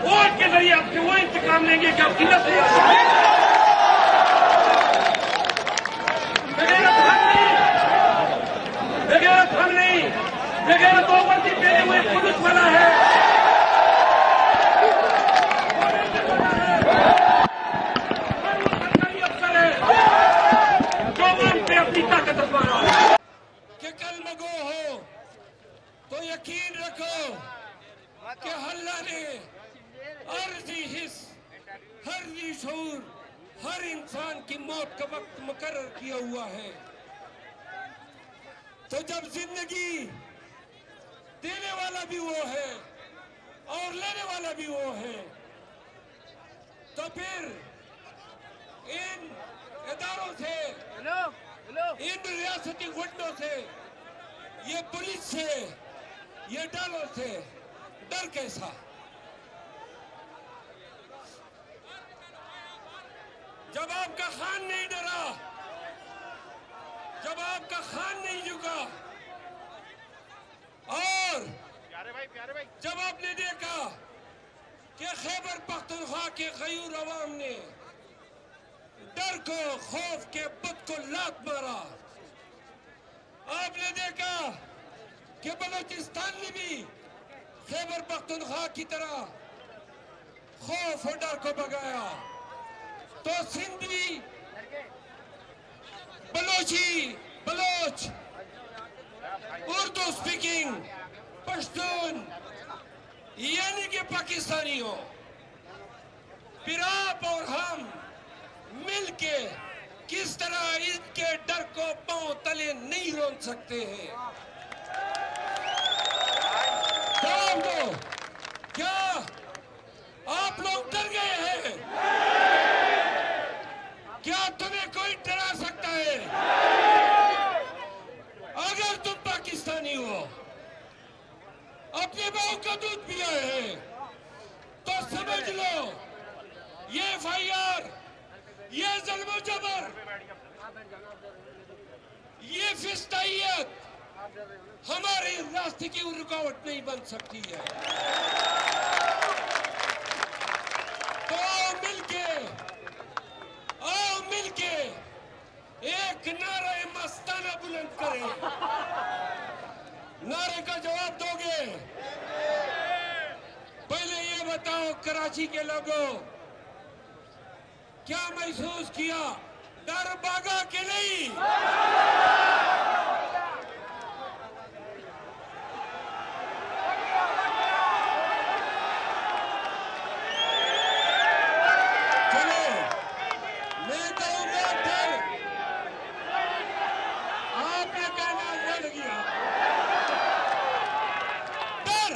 Vote के जरिए आपसे वो इंतकाम लेंगे कि आपकी नस्ल बेगैरत हम नहीं, बेगैरत वो वर्दी पहने हुए पुलिस वाला है। सरकारी अफसर है जो हम पे अपनी ताकत आजमा रहा है कि कल मगो हो तो यकीन रखो कि अल्लाह ने हर जी हिस्स, हर जी शऊर, हर इंसान की मौत का वक्त मुकर्रर किया हुआ है। तो जब जिंदगी देने वाला भी वो है और लेने वाला भी वो है, तो फिर इन इदारों से, इन रियासती गुंडों से, ये पुलिस से, ये डालों से डर कैसा? जब आपका खान नहीं डरा, जब आपका खान नहीं झुका और जब आपने देखा कि खैबर पख्तूनख्वा के गयूर अवाम ने डर को, खौफ के बुत को लात मारा, आपने देखा कि बलूचिस्तान ने भी खैबर पख्तूनख्वा की तरह खौफ और डर को भगाया, तो सिंध भी बलोच, उर्दू स्पीकिंग पश्तून यानी कि पाकिस्तानी हो, फिर आप और हम मिलके किस तरह इनके डर को पांव तले नहीं रोक सकते हैं? जवाब दो, क्या आप लोग डर गए हैं? क्या तुम्हें कोई डरा सकता है? अगर तुम पाकिस्तानी हो, अपने बहू का दूध पिया है, तो समझ लो ये FIR, ये जुल्म जबर, ये फिस्तायत हमारे रास्ते की रुकावट नहीं बन सकती है। तो आओ मिलके एक नारा मस्ताना बुलंद करें। नारे का जवाब दोगे? पहले ये बताओ कराची के लोगों, क्या महसूस किया? डर भागा कि नहीं? चलो मैं कहूंगा डर, आपने कहना लड़ गया। डर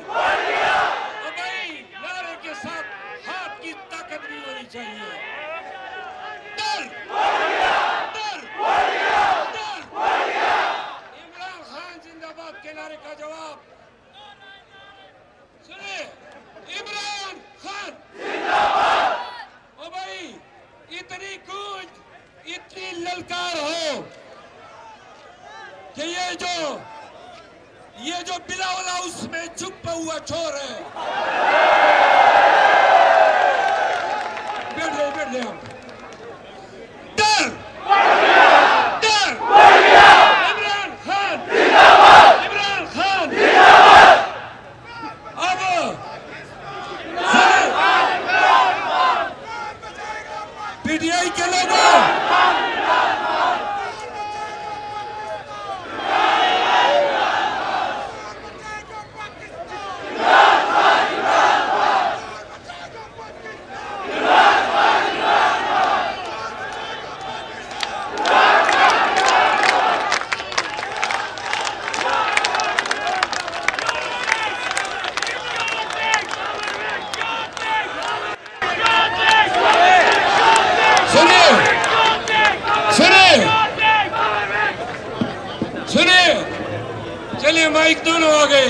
और भाई नारे के साथ हाथ की ताकत भी होनी चाहिए। डर इमरान खान जिंदाबाद के नारे का जवाब सुने। इमरान खान जिंदाबाद। ओ भाई इतनी गूंज, इतनी ललकार हो कि ये जो बिलावल हाउस में छुपा हुआ चोर है, बैठ ले हम। डर इमरान खान जिंदाबाद, इमरान खान जिंदाबाद। अब PTI के लोगों, सुनिए, चलिए माइक दोनों आ गए।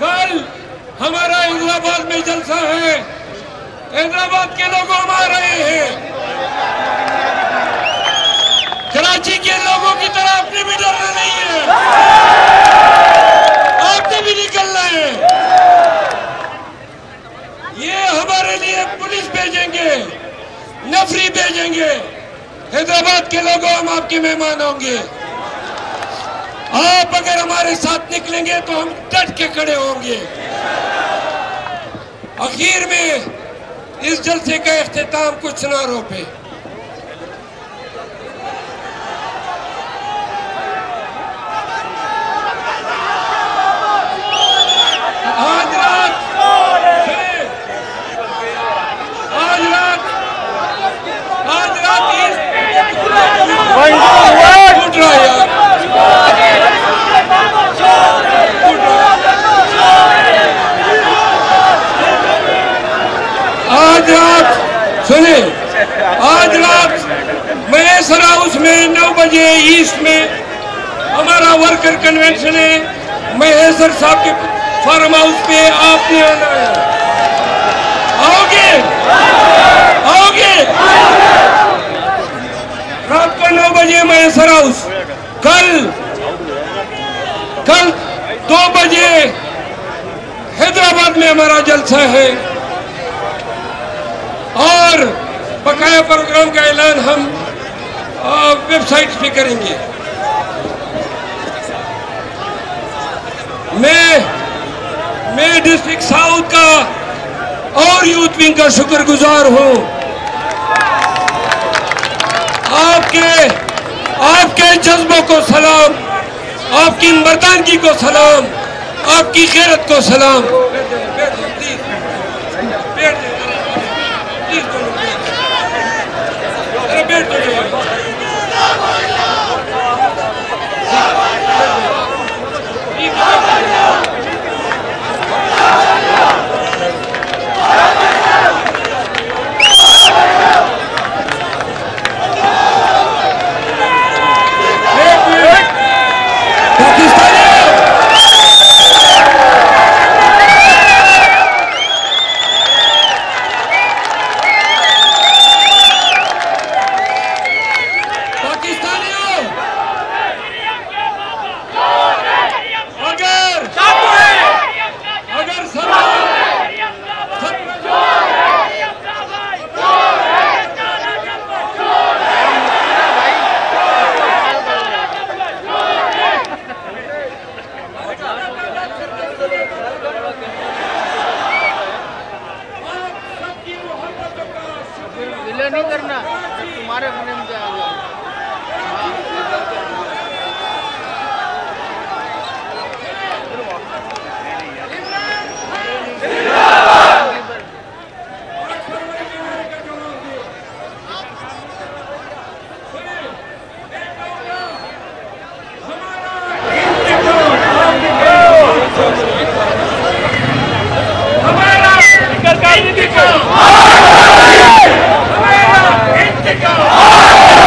कल हमारा हैदराबाद में जलसा है। हैदराबाद के लोग हम आ रहे हैं। कराची के लोगों की तरह अपने भी डरना नहीं भेजेंगे। हैदराबाद के लोगों, हम आपके मेहमान होंगे। आप अगर हमारे साथ निकलेंगे तो हम डट के खड़े होंगे। आखिर में इस जलसे का इख्तिताम कुछ ना रोके। आज रात सुने, आज रात महेसर हाउस में 9 बजे ईस्ट में हमारा वर्कर कन्वेंशन है। महेसर साहब के फार्म हाउस पे आपने आना है। आओगे? आओगे? रात को 9 बजे महेसर हाउस। कल 2 बजे हैदराबाद में हमारा जलसा है और बकाया प्रोग्राम का ऐलान हम वेबसाइट पे करेंगे। मैं डिस्ट्रिक्ट साउथ का और यूथ विंग का शुक्रगुजार हूं। आपके जज्बों को सलाम, आपकी मर्दानगी को सलाम, आपकी गैरत को सलाम।